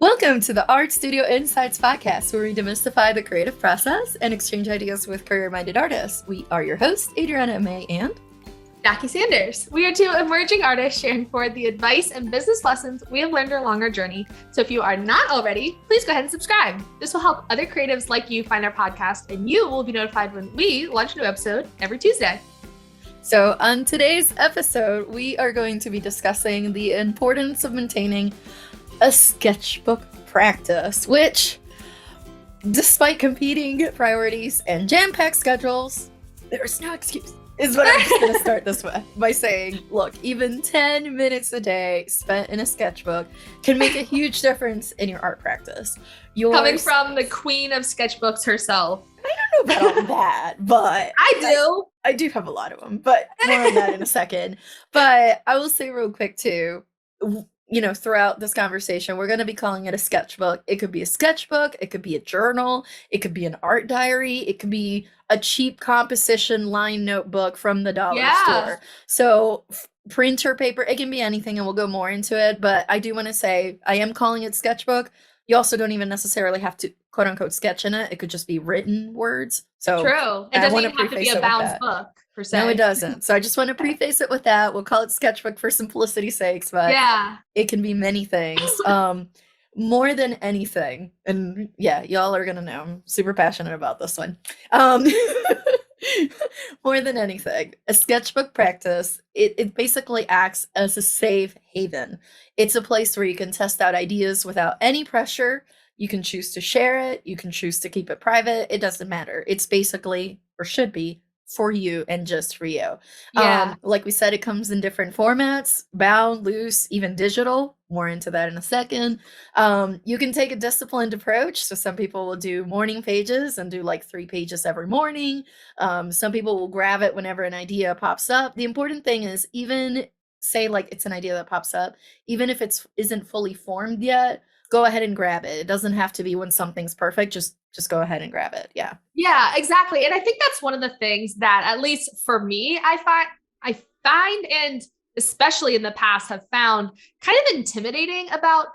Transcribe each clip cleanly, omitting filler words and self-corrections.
Welcome to the Art Studio Insights podcast, where we demystify the creative process and exchange ideas with career-minded artists. We are your hosts, Adriana May and Jackie Sanders. We are two emerging artists sharing forward the advice and business lessons we have learned along our journey. So if you are not already, please go ahead and subscribe. This will help other creatives like you find our podcast, and you will be notified when we launch a new episode every Tuesday. So on today's episode, we are going to be discussing the importance of maintaining a sketchbook practice, which, despite competing priorities and jam-packed schedules, there's no excuse, is what I'm just going to start this with by saying, look, even 10 minutes a day spent in a sketchbook can make a huge difference in your art practice. Coming from the queen of sketchbooks herself. I don't know about all that, but I do have a lot of them, but more on that in a second. But I will say real quick too, throughout this conversation, we're going to be calling it a sketchbook. It could be a sketchbook. It could be a journal. It could be an art diary. It could be a cheap composition line notebook from the dollar store. So printer paper, it can be anything, and we'll go more into it. But I do want to say I am calling it sketchbook. You also don't even necessarily have to quote unquote sketch in it. It could just be written words. So true. It doesn't even have to be a bound book. Per se. No, it doesn't. So I just want to preface it with that. We'll call it sketchbook for simplicity's sakes, but it can be many things. More than anything, and y'all are gonna know I'm super passionate about this one. More than anything, a sketchbook practice, it basically acts as a safe haven. It's a place where you can test out ideas without any pressure. You can choose to share it. You can choose to keep it private. It doesn't matter. It's basically, or should be, for you and just for you. Like we said, it comes in different formats: bound, loose, even digital. More into that in a second. You can take a disciplined approach. So some people will do morning pages and do like 3 pages every morning. Some people will grab it whenever an idea pops up. The important thing is, even say like it's an idea that pops up, even if isn't fully formed yet, go ahead and grab it. It doesn't have to be when something's perfect. Just go ahead and grab it. Yeah, exactly. And I think that's one of the things that, at least for me, I find, and especially in the past have found kind of intimidating about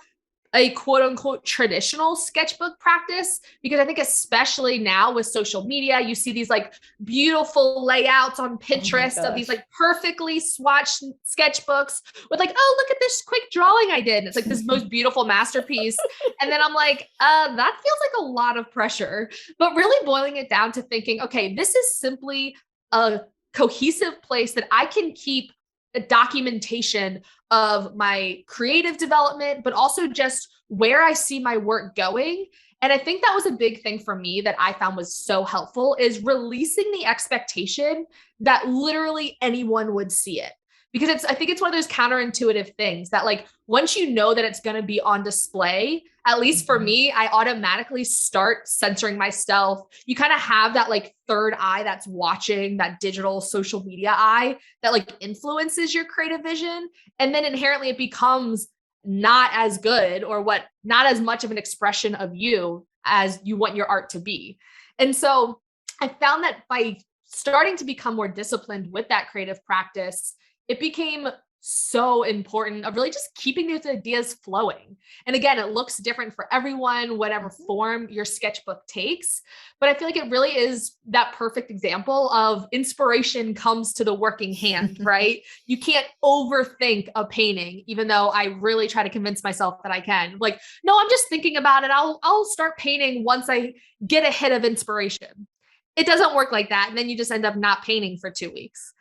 a quote unquote traditional sketchbook practice, because I think especially now with social media, you see these like beautiful layouts on Pinterest of these like perfectly swatched sketchbooks with like, oh, look at this quick drawing I did. And it's like this most beautiful masterpiece. And then I'm like, that feels like a lot of pressure, but really boiling it down to thinking, okay, this is simply a cohesive place that I can keep a documentation of my creative development, but also just where I see my work going. And I think that was a big thing for me that I found was so helpful, is releasing the expectation that literally anyone would see it. Because I think it's one of those counterintuitive things that, like, once you know that it's going to be on display, at least for me, I automatically start censoring myself. You kind of have that like third eye that's watching, that digital social media eye that like influences your creative vision. And then inherently it becomes not as good, or not as much of an expression of you as you want your art to be. And so I found that by starting to become more disciplined with that creative practice, it became so important of really just keeping those ideas flowing. And again, it looks different for everyone, whatever form your sketchbook takes. But I feel like it really is that perfect example of inspiration comes to the working hand, right? You can't overthink a painting, even though I really try to convince myself that I can. Like, no, I'm just thinking about it. I'll start painting once I get a hit of inspiration. It doesn't work like that. And then you just end up not painting for 2 weeks.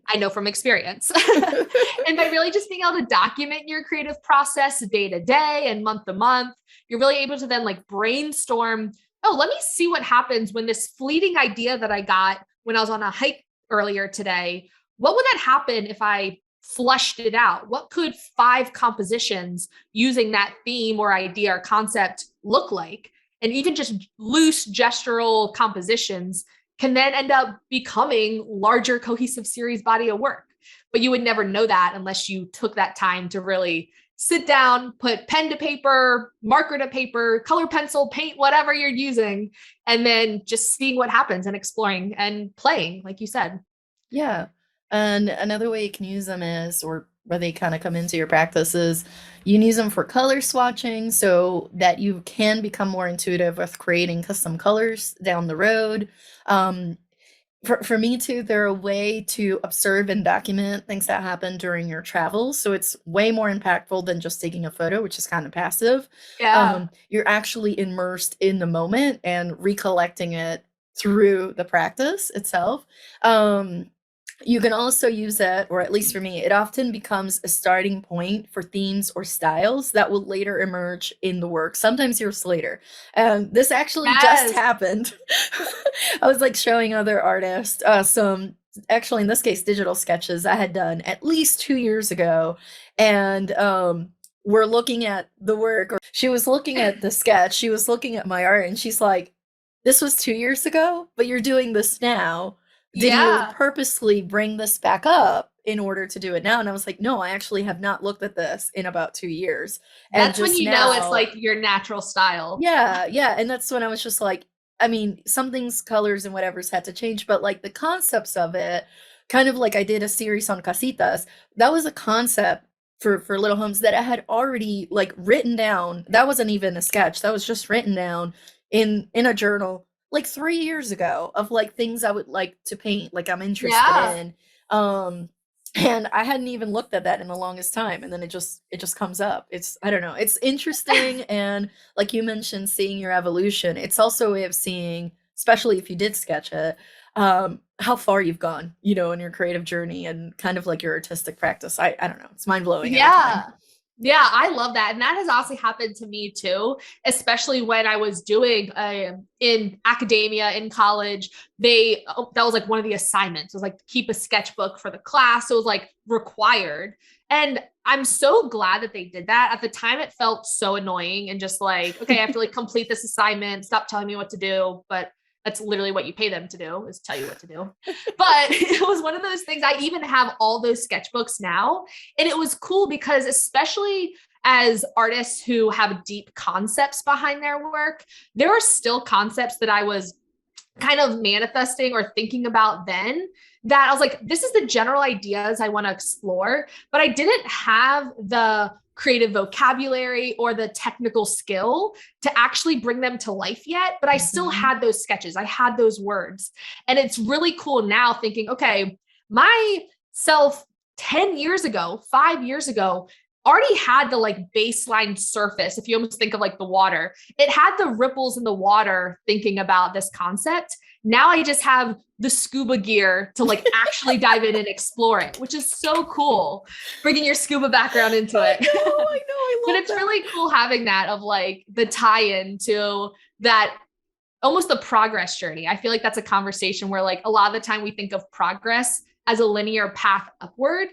I know from experience. And by really just being able to document your creative process day to day and month to month, you're really able to then like brainstorm, oh, let me see what happens when this fleeting idea that I got when I was on a hike earlier today, what would that happen if I flushed it out? What could 5 compositions using that theme or idea or concept look like? And even just loose gestural compositions can then end up becoming larger cohesive series body of work. But you would never know that unless you took that time to really sit down, put pen to paper, marker to paper, color pencil, paint, whatever you're using, and then just seeing what happens and exploring and playing, like you said. Yeah. And another way you can use them is, or where they kind of come into your practice is you can use them for color swatching so that you can become more intuitive with creating custom colors down the road. Um, for me too, they're a way to observe and document things that happen during your travels. So it's way more impactful than just taking a photo, which is kind of passive. Yeah. You're actually immersed in the moment and recollecting it through the practice itself. You can also use it, or at least for me, it often becomes a starting point for themes or styles that will later emerge in the work, sometimes years later. And this actually just Yes. happened. I was like showing other artists some, actually in this case, digital sketches I had done at least 2 years ago. And we're looking at the work, or she was looking at the sketch, she was looking at my art, and she's like, this was 2 years ago, but you're doing this now. Did you Yeah. purposely bring this back up in order to do it now? And I was like, no, I actually have not looked at this in about 2 years. And That's when just you know it's now, like your natural style. yeah, yeah. And that's when I was just like, I mean, some things, colors and whatever's had to change, but like the concepts of it, kind of like I did a series on casitas, that was a concept for little homes that I had already like written down. That wasn't even a sketch, that was just written down in a journal like 3 years ago of like things I would like to paint, like I'm interested Yeah. in. And I hadn't even looked at that in the longest time, and then it just comes up. It's, I don't know, it's interesting. And like you mentioned, seeing your evolution, it's also a way of seeing, especially if you did sketch it, how far you've gone, in your creative journey and kind of like your artistic practice. I don't know, it's mind-blowing every time. Yeah. Yeah, I love that. And that has also happened to me too, especially when I was doing in academia in college. That was like one of the assignments, it was like keep a sketchbook for the class. So it was like required. And I'm so glad that they did that. At the time, it felt so annoying and just like, okay, I have to like complete this assignment, stop telling me what to do. But that's literally what you pay them to do, is tell you what to do. But it was one of those things. I even have all those sketchbooks now. And it was cool because, especially as artists who have deep concepts behind their work, there are still concepts that I was kind of manifesting or thinking about then, that I was like, this is the general ideas I want to explore, but I didn't have the creative vocabulary or the technical skill to actually bring them to life yet. But I still had those sketches, I had those words. And it's really cool now thinking, okay, myself 10 years ago, 5 years ago, already had the like baseline surface. If you almost think of like the water, it had the ripples in the water thinking about this concept. Now I just have the scuba gear to like actually dive in and explore it, which is so cool. Bringing your scuba background into it. I know, I love But it's that. really cool having that of like the tie-in to that, almost the progress journey. I feel like that's a conversation where like a lot of the time we think of progress as a linear path upward.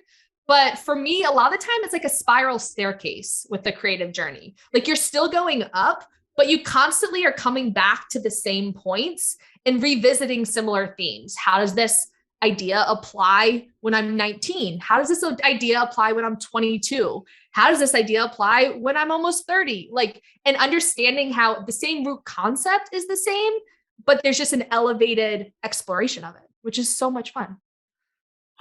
But for me, a lot of the time it's like a spiral staircase with the creative journey. Like you're still going up, but you constantly are coming back to the same points and revisiting similar themes. How does this idea apply when I'm 19? How does this idea apply when I'm 22? How does this idea apply when I'm almost 30? Like, and understanding how the same root concept is the same, but there's just an elevated exploration of it, which is so much fun.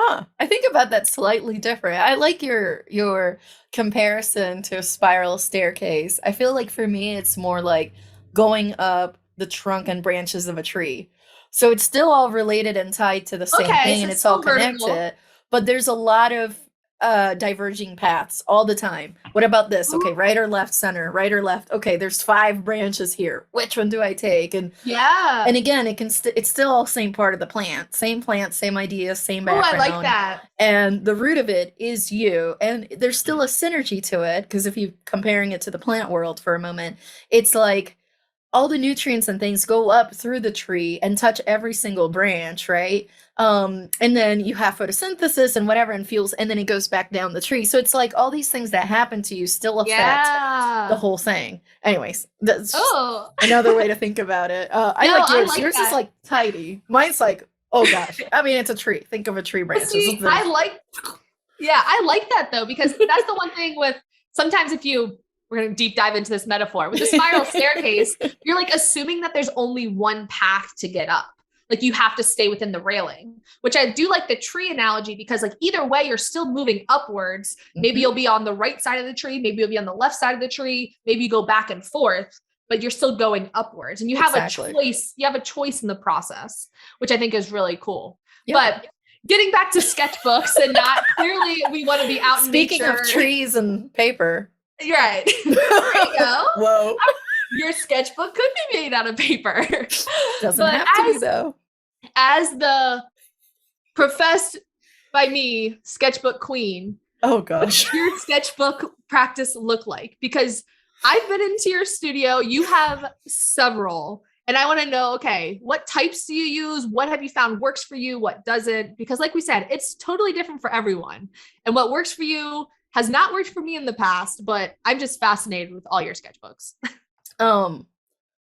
Huh. I think about that slightly different. I like your comparison to a spiral staircase. I feel like for me it's more like going up the trunk and branches of a tree. So it's still all related and tied to the same Okay, thing, so and it's it's all still vertical. connected, but there's a lot of diverging paths all the time. What about this? Okay, right or left, center, right or left. Okay, there's 5 branches here. Which one do I take? And Yeah. again, it's still all same part of the plant, same idea, same Oh, I like background. that. And the root of it is you. And there's still a synergy to it, because if you comparing it to the plant world for a moment, it's like all the nutrients and things go up through the tree and touch every single branch, right? And then you have photosynthesis and whatever and fuels, and then it goes back down the tree. So it's like all these things that happen to you still affect the Yeah. whole thing. Anyways, that's just Oh, another way to think about it. I no, like I yours. like Yours is that. like tidy. Mine's like, oh gosh. I mean, it's a tree. Think of a tree But branches. see, yeah, I like that though, because that's the one thing with sometimes we're going to deep dive into this metaphor with the spiral staircase, you're like assuming that there's only one path to get up. like you have to stay within the railing, which I do like the tree analogy because like either way, you're still moving upwards. Maybe you'll be on the right side of the tree. Maybe you'll be on the left side of the tree. Maybe you go back and forth, but you're still going upwards and you have Exactly. a choice. You have a choice in the process, which I think is really cool. Yep. But getting back to sketchbooks and not clearly we want to be out in nature. Speaking of trees and paper. You're right. There you go. Whoa. Your sketchbook could be made out of paper. Doesn't have to be though. As the professed by me sketchbook queen, oh gosh, what does your sketchbook practice look like? Because I've been into your studio, you have several, and I want to know, okay, what types do you use? What have you found works for you? What doesn't? Because like we said, it's totally different for everyone. And what works for you has not worked for me in the past, but I'm just fascinated with all your sketchbooks.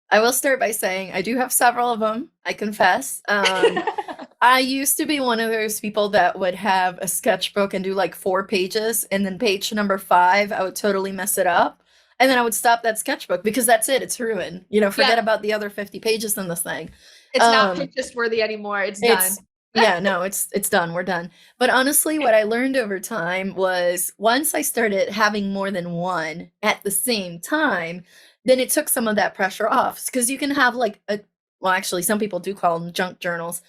I will start by saying I do have several of them, I confess. I used to be one of those people that would have a sketchbook and do like 4 pages, and then page number 5, I would totally mess it up. And then I would stop that sketchbook because that's it. It's ruined. You know, forget about the other 50 pages in this thing. It's not Pinterest worthy anymore. It's done. Yeah, no, it's done. We're done. But honestly, what I learned over time was once I started having more than one at the same time, then it took some of that pressure off. Because you can have like well, actually, some people do call them junk journals.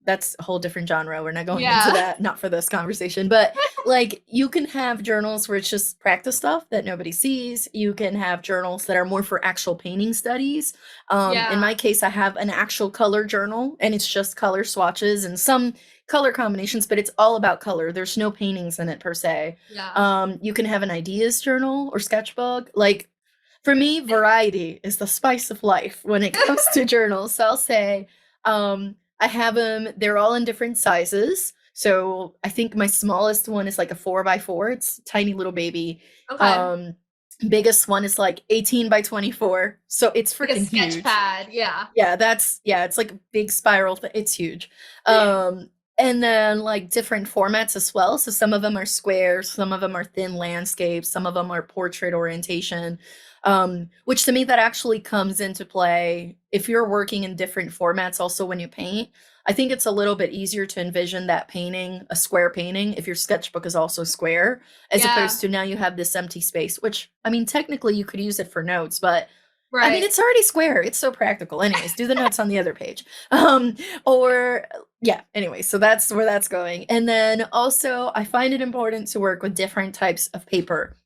That's a whole different genre. We're not going into that, not for this conversation. But like you can have journals where it's just practice stuff that nobody sees. You can have journals that are more for actual painting studies. In my case, I have an actual color journal, and it's just color swatches and some color combinations, but it's all about color. There's no paintings in it per se. You can have an ideas journal or sketchbook. Like for me, variety is the spice of life when it comes to journals. So I'll say, I have them, they're all in different sizes. So I think my smallest one is like a 4x4. It's a tiny little baby. Okay. Biggest one is like 18 by 24. So it's freaking like a sketch huge. Pad. Yeah. Yeah, it's like a big spiral thing. It's huge. And then like different formats as well. So some of them are squares, some of them are thin landscapes, some of them are portrait orientation. Which to me, that actually comes into play if you're working in different formats. Also, when you paint, I think it's a little bit easier to envision that painting, a square painting, if your sketchbook is also square, as opposed to now you have this empty space, which, I mean, technically you could use it for notes, but I mean, it's already square. It's so practical. Anyways, do the notes on the other page. Anyway, so that's where that's going. And then also, I find it important to work with different types of paper.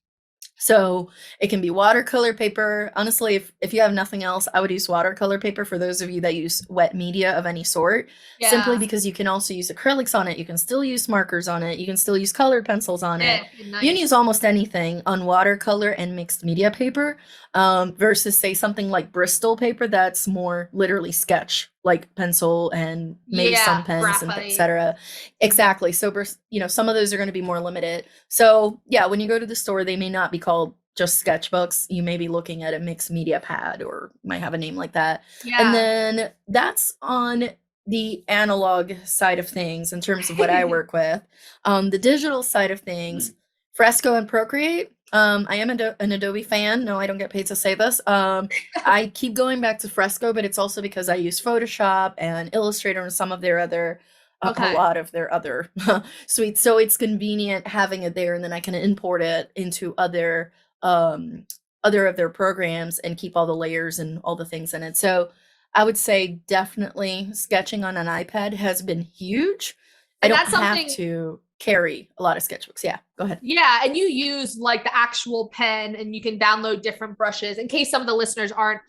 So it can be watercolor paper. Honestly, if you have nothing else, I would use watercolor paper for those of you that use wet media of any sort, simply because you can also use acrylics on it. You can still use markers on it. You can still use colored pencils on it. Nice. You can use almost anything on watercolor and mixed media paper, versus say something like Bristol paper that's more literally sketch, like pencil and maybe some pens graphite. And etc. Exactly. So, some of those are going to be more limited. So yeah, when you go to the store, they may not be called just sketchbooks. You may be looking at a mixed media pad or might have a name like that. Yeah. And then that's on the analog side of things in terms of what I work with. The digital side of things, Fresco and Procreate. I am an Adobe fan. No, I don't get paid to say this. I keep going back to Fresco, but it's also because I use Photoshop and Illustrator and some of their other, a lot of their other suites. So it's convenient having it there, and then I can import it into other of their programs and keep all the layers and all the things in it. So I would say definitely sketching on an iPad has been huge. And I don't have to carry a lot of sketchbooks. Yeah, go ahead. Yeah, and you use like the actual pen, and you can download different brushes in case some of the listeners aren't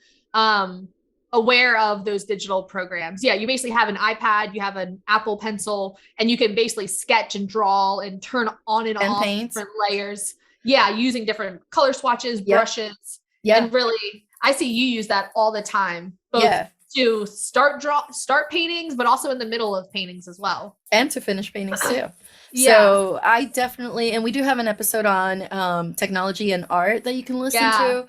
aware of those digital programs. Yeah, you basically have an iPad, you have an Apple Pencil, and you can basically sketch and draw and turn on and off different layers. Yeah, using different color swatches, brushes. Yeah. And really, I see you use that all the time. Both to start paintings, but also in the middle of paintings as well. And to finish paintings too. So I definitely, and we do have an episode on technology and art that you can listen to,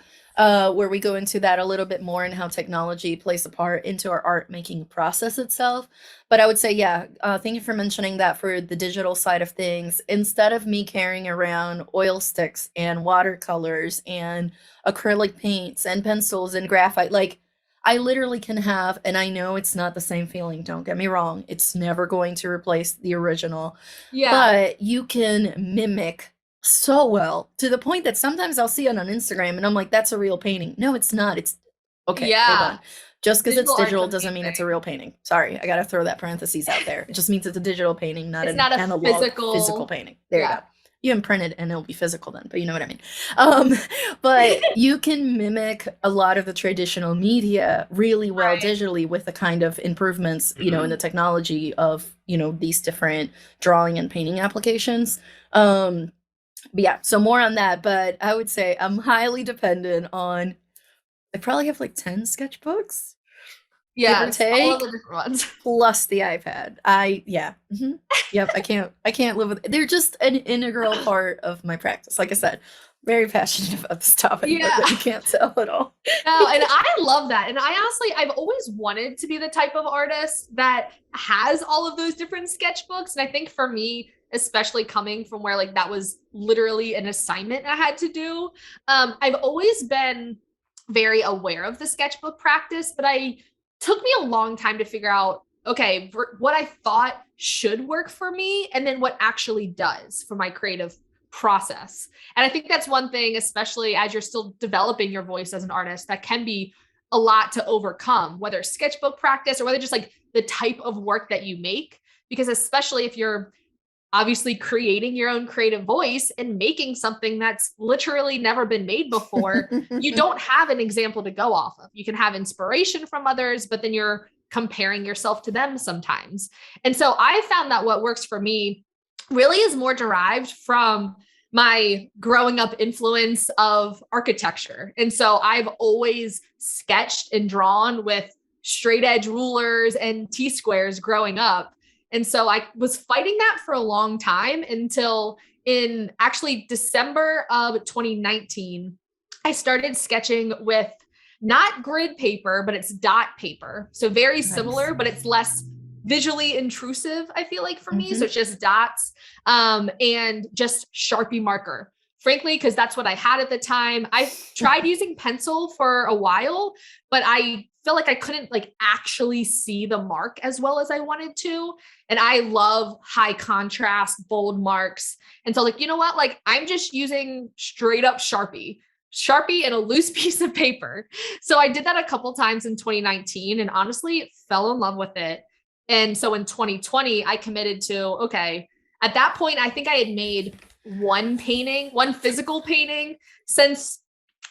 where we go into that a little bit more and how technology plays a part into our art making process itself. But I would say, thank you for mentioning that for the digital side of things. Instead of me carrying around oil sticks and watercolors and acrylic paints and pencils and graphite, like I literally can have, and I know it's not the same feeling, don't get me wrong. It's never going to replace the original, Yeah. but you can mimic so well to the point that sometimes I'll see it on Instagram and I'm like, that's a real painting. No, it's not. It's okay, hold Yeah. on. Just because it's Digital art's digital doesn't mean it's a amazing. real painting. Sorry, I gotta throw that parentheses out there. It just means it's a digital painting, not It's an not a analog physical physical. painting. There you Yeah. go. You can print it and it'll be physical then, but you know what I mean. Um, but you can mimic a lot of the traditional media really well Right. digitally with the kind of improvements, in the technology of, these different drawing and painting applications. But yeah, so more on that, but I would say I'm highly dependent on, I probably have like 10 sketchbooks, give or Yes. All of take, the different ones. plus the iPad. Yeah. Yep, I can't live with, they're just an integral part of my practice. Like I said, very passionate about this topic, but Yeah. you can't tell at all. No, and I love that. And I honestly, I've always wanted to be the type of artist that has all of those different sketchbooks. And I think for me, especially coming from where like that was literally an assignment I had to do, I've always been very aware of the sketchbook practice, but I took me a long time to figure out, okay, what I thought should work for me and then what actually does for my creative process. And I think that's one thing, especially as you're still developing your voice as an artist, that can be a lot to overcome, whether sketchbook practice or whether just like the type of work that you make. Because especially if you're obviously creating your own creative voice and making something that's literally never been made before, you don't have an example to go off of. You can have inspiration from others, but then you're comparing yourself to them sometimes. And so I found that what works for me really is more derived from my growing up influence of architecture. And so I've always sketched and drawn with straight edge rulers and T squares growing up. And so I was fighting that for a long time until in actually December of 2019, I started sketching with not grid paper, but it's dot paper. So very Nice. similar, but it's less visually intrusive, I feel like for me. So Mm-hmm. it's just dots and just Sharpie marker. Frankly, because that's what I had at the time. I tried using pencil for a while, but I felt like I couldn't like actually see the mark as well as I wanted to. And I love high contrast, bold marks. And so like, you know what? Like I'm just using straight up Sharpie and a loose piece of paper. So I did that a couple times in 2019 and honestly fell in love with it. And so in 2020, I committed to, okay, at that point, I think I had made one physical painting since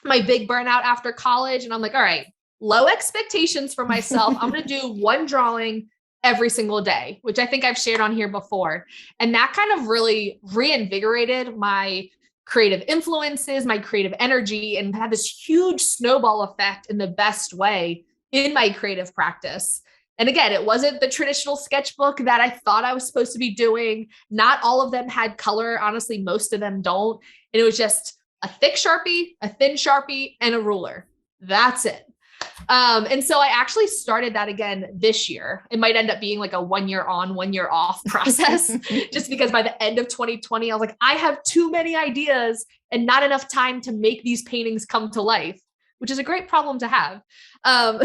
my big burnout after college. And I'm like, all right, low expectations for myself. I'm going to do one drawing every single day, which I think I've shared on here before. And that kind of really reinvigorated my creative influences, my creative energy, and had this huge snowball effect in the best way in my creative practice. And again, it wasn't the traditional sketchbook that I thought I was supposed to be doing. Not all of them had color. Honestly, most of them don't. And it was just a thick Sharpie, a thin Sharpie, and a ruler. That's it. And so I actually started that again this year. It might end up being like a 1 year on, 1 year off process, just because by the end of 2020, I was like, I have too many ideas and not enough time to make these paintings come to life, which is a great problem to have.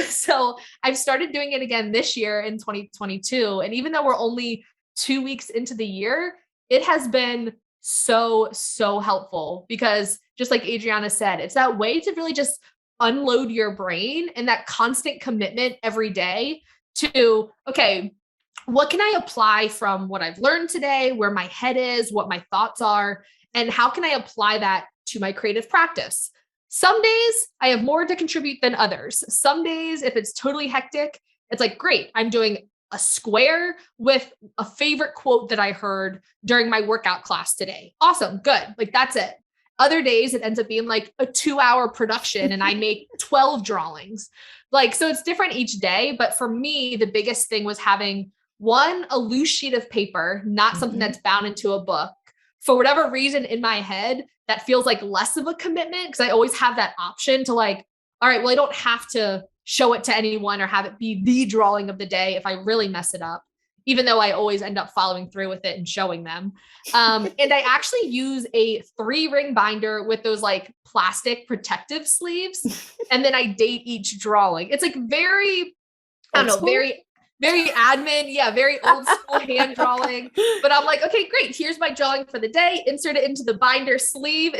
So I've started doing it again this year in 2022. And even though we're only 2 weeks into the year, it has been so helpful because just like Adriana said, it's that way to really just unload your brain and that constant commitment every day to, okay, what can I apply from what I've learned today, where my head is, what my thoughts are, and how can I apply that to my creative practice? Some days I have more to contribute than others. Some days, if it's totally hectic, it's like, great, I'm doing a square with a favorite quote that I heard during my workout class today. Awesome, good. Like that's it. Other days it ends up being like a 2-hour production and I make 12 drawings. Like, so it's different each day. But for me, the biggest thing was having a loose sheet of paper, not something that's bound into a book. For whatever reason in my head, that feels like less of a commitment because I always have that option to like, all right, well, I don't have to show it to anyone or have it be the drawing of the day if I really mess it up. even though I always end up following through with it and showing them. And I actually use a 3-ring binder with those like plastic protective sleeves. And then I date each drawing. It's like very, I don't know, very admin. Yeah, very old school hand drawing. But I'm like, okay, great. Here's my drawing for the day. Insert it into the binder sleeve.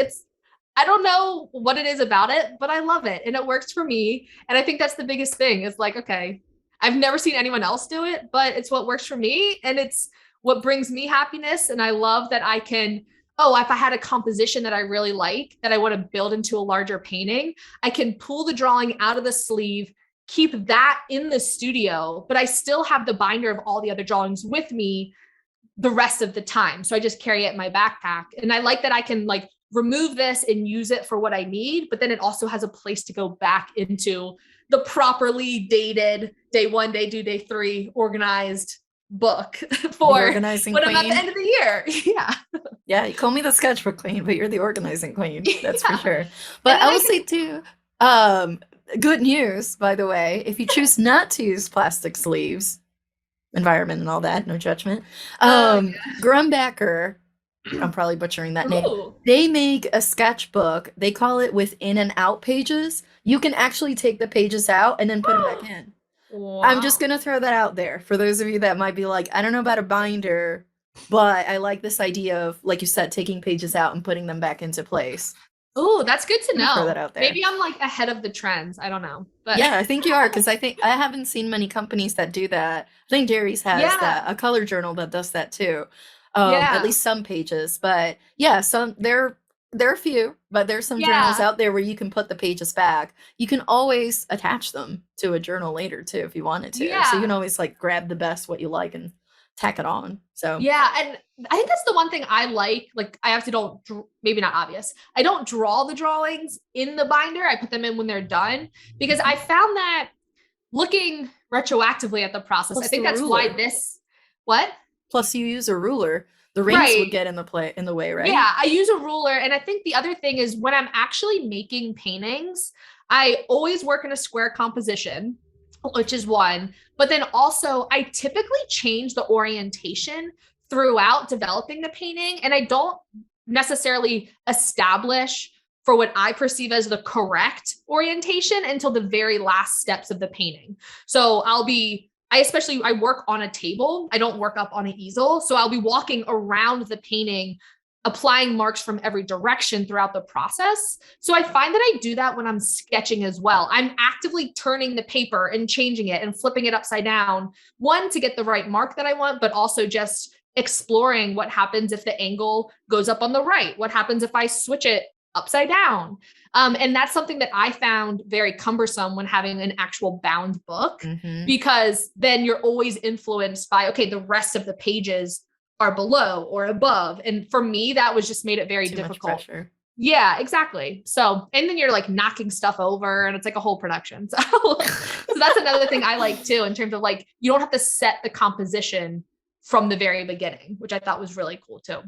I don't know what it is about it, but I love it. And it works for me. And I think that's the biggest thing is like, okay, I've never seen anyone else do it, but it's what works for me. And it's what brings me happiness. And I love that I can, if I had a composition that I really like, that I want to build into a larger painting, I can pull the drawing out of the sleeve, keep that in the studio, but I still have the binder of all the other drawings with me the rest of the time. So I just carry it in my backpack. And I like that I can like remove this and use it for what I need, but then it also has a place to go back into the properly dated day 1, day 2, day 3 organized book for when I'm at the end of the year. Yeah. Yeah. You call me the sketchbook queen, but you're the organizing queen. That's for sure. But I will say too, good news, by the way, if you choose not to use plastic sleeves, environment and all that, no judgment. Grumbacker, I'm probably butchering that name. They make a sketchbook. They call it with InOut Pages. You can actually take the pages out and then put them back in. Wow. I'm just going to throw that out there for those of you that might be like, I don't know about a binder, but I like this idea of, like you said, taking pages out and putting them back into place. Oh, that's good to know. Throw that out there. Maybe I'm like ahead of the trends. I don't know. But yeah, I think you are, because I haven't seen many companies that do that. I think Dairies has that, a color journal that does that too. At least some pages, but yeah, there are a few, but there's some journals out there where you can put the pages back. You can always attach them to a journal later too, if you wanted to. Yeah. So you can always like grab the best, what you like, and tack it on. So yeah. And I think that's the one thing I like I have to maybe not obvious. I don't draw the drawings in the binder. I put them in when they're done, because I found that looking retroactively at the process, I think that's why what? Plus you use a ruler. The rings would get in the way, right? Yeah, I use a ruler. And I think the other thing is when I'm actually making paintings, I always work in a square composition, which is one. But then also I typically change the orientation throughout developing the painting. And I don't necessarily establish for what I perceive as the correct orientation until the very last steps of the painting. So I work on a table. I don't work up on an easel. So I'll be walking around the painting, applying marks from every direction throughout the process. So I find that I do that when I'm sketching as well. I'm actively turning the paper and changing it and flipping it upside down, one, to get the right mark that I want, but also just exploring what happens if the angle goes up on the right. What happens if I switch it upside down? And that's something that I found very cumbersome when having an actual bound book, because then you're always influenced by, okay, the rest of the pages are below or above. And for me, that was just made it very difficult. Yeah, exactly. So, and then you're like knocking stuff over and it's like a whole production. So that's another thing I like too, in terms of like, you don't have to set the composition from the very beginning, which I thought was really cool too.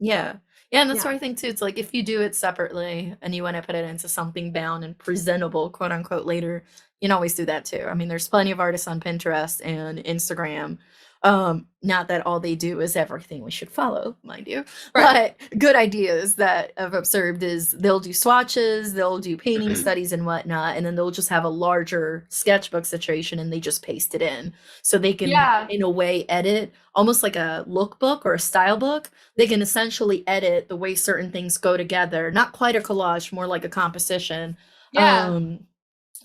Yeah. Yeah. And that's what I think too. It's like, if you do it separately and you want to put it into something bound and presentable, quote unquote, later, you can always do that too. I mean, there's plenty of artists on Pinterest and Instagram. Not that all they do is everything we should follow, mind you, but good ideas that I've observed is they'll do swatches, they'll do painting studies and whatnot, and then they'll just have a larger sketchbook situation and they just paste it in. So they can, in a way, edit almost like a lookbook or a style book. They can essentially edit the way certain things go together, not quite a collage, more like a composition. And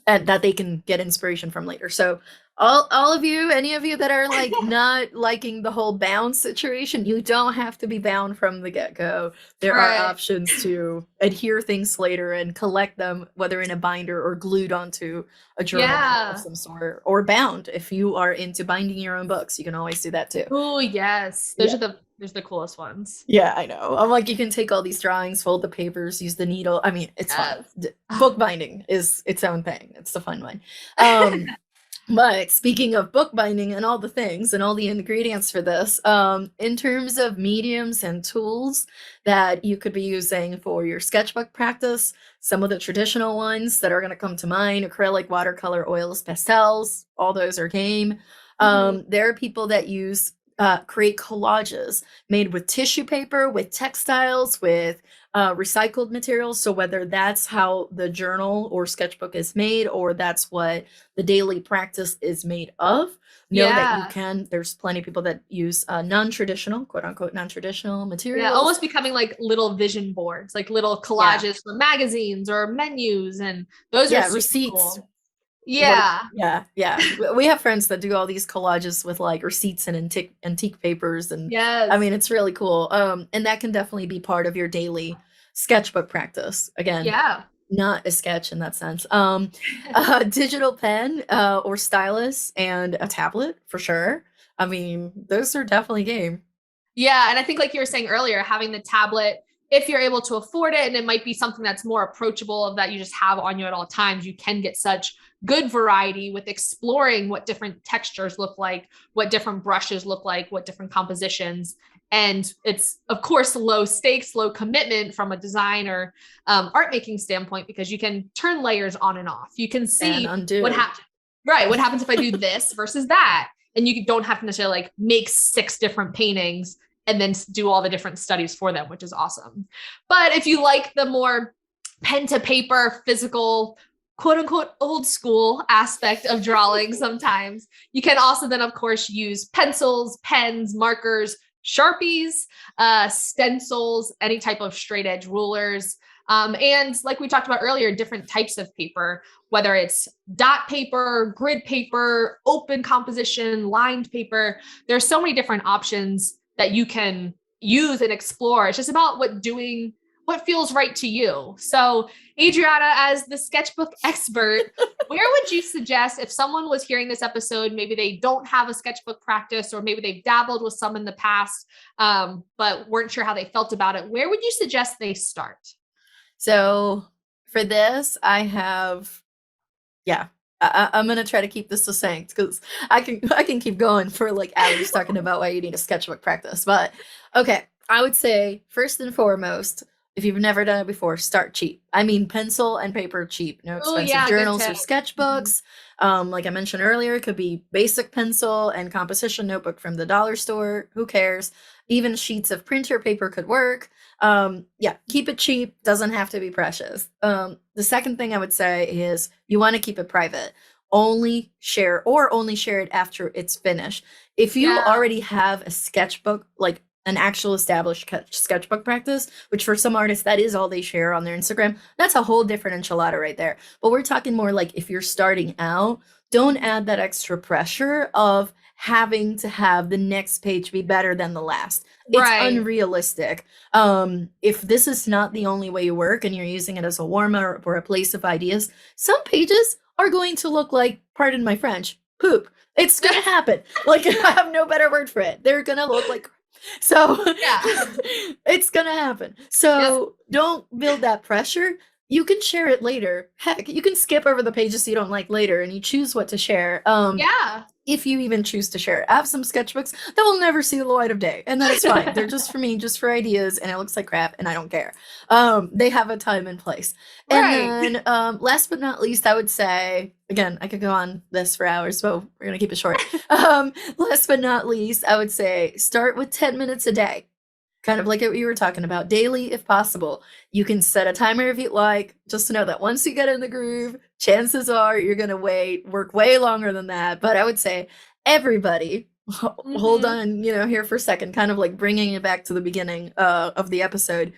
that they can get inspiration from later. So all of you, any of you that are like not liking the whole bound situation, you don't have to be bound from the get-go. There are options to adhere things later and collect them, whether in a binder or glued onto a journal of some sort, or bound. If you are into binding your own books, you can always do that too. Oh yes, those are the coolest ones. Yeah, I know. I'm like, you can take all these drawings, fold the papers, use the needle. I mean, it's fun. Book binding is its own thing. It's the fun one. But speaking of bookbinding and all the things and all the ingredients for this, in terms of mediums and tools that you could be using for your sketchbook practice, some of the traditional ones that are going to come to mind: acrylic, watercolor, oils, pastels, all those are game. Mhm. There are people that use create collages made with tissue paper, with textiles, with recycled materials. So whether that's how the journal or sketchbook is made, or that's what the daily practice is made of, know that you Yeah. can. There's plenty of people that use non-traditional, quote unquote, non-traditional Yeah, materials. almost becoming like little vision boards, like little Yeah, collages for magazines or menus, and those are yeah, super receipts. cool. What? Yeah. Yeah, yeah. We have friends that do all these collages with like receipts and antique papers, and I Yes. mean it's really cool. And that can definitely be part of your daily sketchbook practice. Again, Yeah. not a sketch in that sense. A digital pen or stylus and a tablet for sure. I mean, those are definitely game. Yeah, and I think like you were saying earlier, having the tablet, if you're able to afford it, and it might be something that's more approachable of that you just have on you at all times, you can get such good variety with exploring what different textures look like, what different brushes look like, what different compositions. And it's of course low stakes, low commitment from a design or art making standpoint, because you can turn layers on and off. You can And see what undo. happens. Right. What happens if I do this versus that? And you don't have to necessarily like make 6 different paintings and then do all the different studies for them, which is awesome. But if you like the more pen to paper, physical, quote unquote, old school aspect of drawing, sometimes you can also then, of course, use pencils, pens, markers, Sharpies, stencils, any type of straight edge rulers. And like we talked about earlier, different types of paper, whether it's dot paper, grid paper, open composition, lined paper. There's so many different options that you can use and explore. It's just about what feels right to you. So, Adriana, as the sketchbook expert, where would you suggest if someone was hearing this episode, maybe they don't have a sketchbook practice, or maybe they've dabbled with some in the past, but weren't sure how they felt about it? Where would you suggest they start? So for this, I have, yeah, I'm gonna try to keep this succinct because I can keep going for like hours talking about why you need a sketchbook practice. But okay, I would say first and foremost, if you've never done it before, start cheap. I mean, pencil and paper cheap, no Oh, expensive yeah, good journals or tip. Mhm. sketchbooks. Like I mentioned earlier, it could be basic pencil and composition notebook from the dollar store. Who cares? Even sheets of printer paper could work. Yeah, keep it cheap, doesn't have to be precious. The second thing I would say is you want to keep it private. Only share it after it's finished. If you Yeah. already have a sketchbook, like an actual established sketchbook practice, which for some artists that is all they share on their Instagram, that's a whole different enchilada right there. But we're talking more like if you're starting out, don't add that extra pressure of having to have the next page be better than the last. It's Right. unrealistic. If this is not the only way you work and you're using it as a warm-up or a place of ideas, some pages are going to look like, pardon my French, poop. It's gonna happen. Like I have no better word for it. They're gonna look like so Yeah. it's gonna happen. Yes. So don't build that pressure. You can share it later. Heck, you can skip over the pages you don't like later and you choose what to share. Yeah. If you even choose to share it. I have some sketchbooks that will never see the light of day, and that is fine. They're just for me, just for ideas, and it looks like crap, and I don't care. They have a time and place. And Right. then, last but not least, I would say, again, I could go on this for hours, but we're gonna keep it short. Last but not least, I would say start with 10 minutes a day. Kind of like what you were talking about, daily if possible. You can set a timer if you like, just to know that once you get in the groove, chances are you're gonna work way longer than that. But I would say everybody, hold Hmm. on, here for a second, kind of like bringing it back to the beginning of the episode.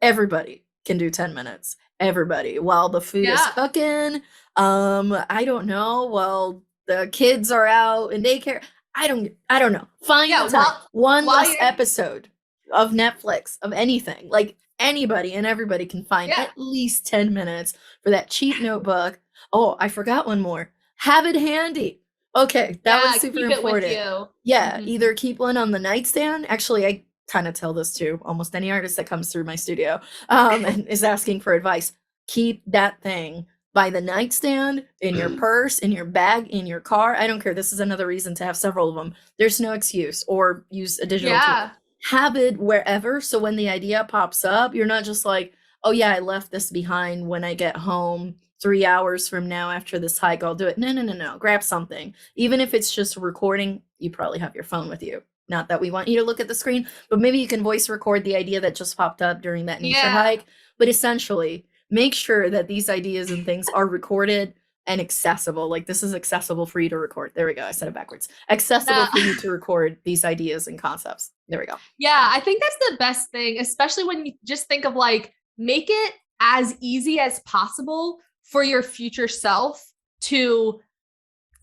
Everybody can do 10 minutes. Everybody, while the food is Yeah. cooking. I don't know. While the kids are out in daycare. I don't know. Find the Yeah. time. One While less you're episode of Netflix, of anything. Like anybody and everybody can find yeah. at least 10 minutes for that cheap notebook. Oh, I forgot one more. Have it handy. Okay, that Yeah. one's super Keep it with important. you. Yeah, Hmm. either keep one on the nightstand. Actually, I kind of tell this to almost any artist that comes through my studio and is asking for advice. Keep that thing by the nightstand, in your purse, in your bag, in your car. I don't care. This is another reason to have several of them. There's no excuse, or use a digital tool. Yeah. Have it wherever, so when the idea pops up, you're not just like, oh yeah, I left this behind when I get home 3 hours from now after this hike, I'll do it. No. Grab something. Even if it's just recording, you probably have your phone with you. Not that we want you to look at the screen, but maybe you can voice record the idea that just popped up during that nature hike. But essentially, make sure that these ideas and things are recorded and accessible. Like, this is accessible for you to record. There we go. I said it backwards. Accessible for you to record these ideas and concepts. There we go. Yeah, I think that's the best thing, especially when you just think of like, make it as easy as possible for your future self to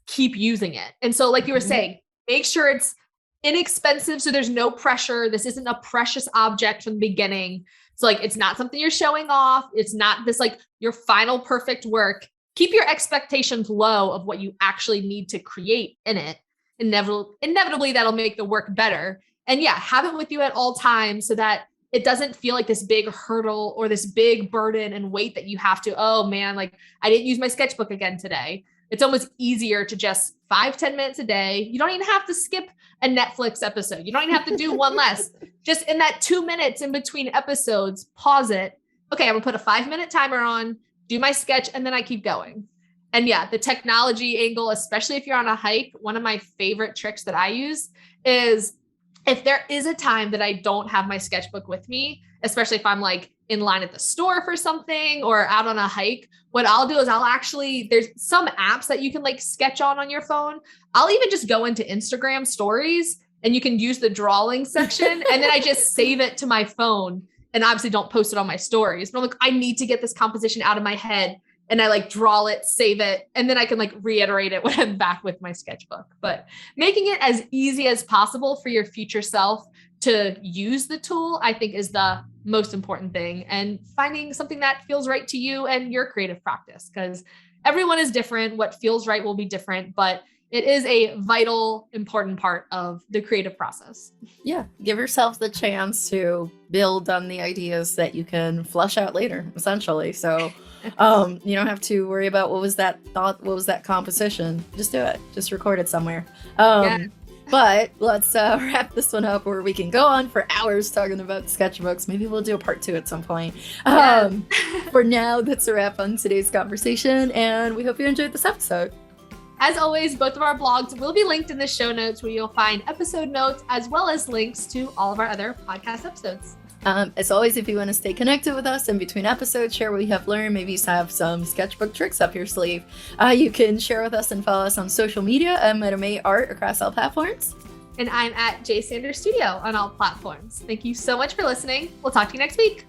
keep using it. And so, like you were saying, make sure it's inexpensive, so there's no pressure. This isn't a precious object from the beginning. So like, it's not something you're showing off. It's not this like your final perfect work. Keep your expectations low of what you actually need to create in it. Inevitably, that'll make the work better. And yeah, have it with you at all times so that it doesn't feel like this big hurdle or this big burden and weight that you have to, oh man, like I didn't use my sketchbook again today. It's almost easier to just 5-10 minutes a day. You don't even have to skip a Netflix episode. You don't even have to do one less. Just in that 2 minutes in between episodes, pause it. Okay, I'm gonna put a 5-minute timer on, do my sketch, and then I keep going. And yeah, the technology angle, especially if you're on a hike, one of my favorite tricks that I use is if there is a time that I don't have my sketchbook with me, especially if I'm like in line at the store for something or out on a hike, what I'll do is there's some apps that you can like sketch on your phone. I'll even just go into Instagram stories and you can use the drawing section. And then I just save it to my phone and obviously don't post it on my stories, but I'm like, I need to get this composition out of my head. And I like draw it, save it, and then I can like reiterate it when I'm back with my sketchbook. But making it as easy as possible for your future self to use the tool, I think is the most important thing. And finding something that feels right to you and your creative practice, because everyone is different. What feels right will be different, but it is a vital, important part of the creative process. Yeah, give yourself the chance to build on the ideas that you can flesh out later, essentially. So you don't have to worry about what was that thought, what was that composition. Just do it. Just record it somewhere. But let's wrap this one up where we can go on for hours talking about sketchbooks. Maybe we'll do a part 2 at some point. For now, that's a wrap on today's conversation, and we hope you enjoyed this episode. As always, both of our blogs will be linked in the show notes where you'll find episode notes as well as links to all of our other podcast episodes. As always, if you want to stay connected with us in between episodes, share what you have learned, maybe you have some sketchbook tricks up your sleeve, you can share with us and follow us on social media. I'm at May Art across all platforms. And I'm at J Sanders Studio on all platforms. Thank you so much for listening. We'll talk to you next week.